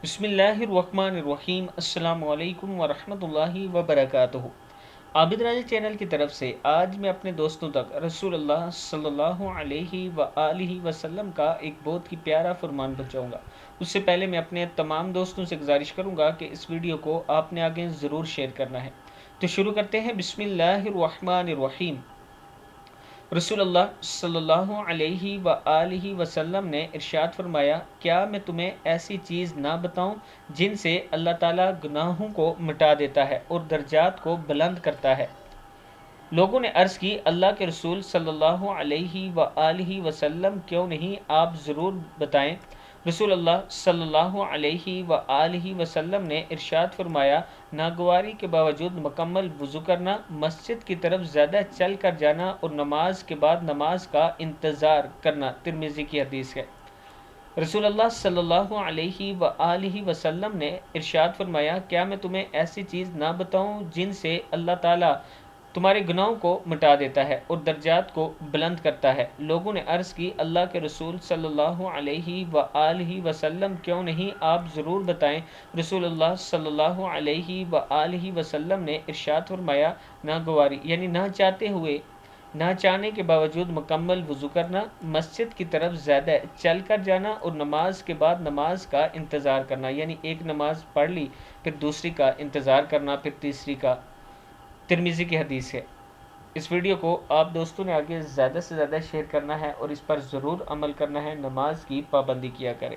بسم اللہ الرحمن الرحیم۔ السلام علیکم ورحمۃ اللہ وبرکاتہ۔ عابد راجہ چینل کی طرف سے آج میں اپنے دوستوں تک رسول اللہ صلی اللہ علیہ وآلہ وسلم کا ایک بہت ہی پیارا فرمان پہنچاؤں گا۔ اس سے پہلے میں اپنے تمام دوستوں سے گزارش کروں گا کہ اس ویڈیو کو آپ نے آگے ضرور شیئر کرنا ہے۔ تو شروع کرتے ہیں۔ بسم اللہ الرحمن الرحیم۔ رسول اللہ صلی اللہ علیہ وآلہ وسلم نے ارشاد فرمایا، کیا میں تمہیں ایسی چیز نہ بتاؤں جن سے اللہ تعالیٰ گناہوں کو مٹا دیتا ہے اور درجات کو بلند کرتا ہے؟ لوگوں نے عرض کی، اللہ کے رسول صلی اللہ علیہ وآلہ وسلم کیوں نہیں، آپ ضرور بتائیں۔ رسول اللہ صلی اللہ علیہ وآلہ وسلم نے ارشاد فرمایا، ناگواری کے باوجود مکمل وضو کرنا، مسجد کی طرف زیادہ چل کر جانا اور نماز کے بعد نماز کا انتظار کرنا۔ ترمذی کی حدیث ہے۔ رسول اللہ صلی اللہ علیہ وآلہ وسلم نے ارشاد فرمایا، کیا میں تمہیں ایسی چیز نہ بتاؤں جن سے اللہ تعالیٰ تمہارے گناہوں کو مٹا دیتا ہے اور درجات کو بلند کرتا ہے؟ لوگوں نے عرض کی، اللہ کے رسول صلی اللہ علیہ وآلہ وسلم کیوں نہیں، آپ ضرور بتائیں۔ رسول اللہ صلی اللہ علیہ وآلہ وسلم نے ارشاد فرمایا، ناگواری یعنی نہ چاہتے ہوئے، نہ چاہنے کے باوجود مکمل وضو کرنا، مسجد کی طرف زیادہ چل کر جانا اور نماز کے بعد نماز کا انتظار کرنا، یعنی ایک نماز پڑھ لی پھر دوسری کا انتظار کرنا، پھر تیسری کا۔ ترمذی کی حدیث ہے۔ اس ویڈیو کو آپ دوستوں نے آگے زیادہ سے زیادہ شیئر کرنا ہے اور اس پر ضرور عمل کرنا ہے۔ نماز کی پابندی کیا کریں۔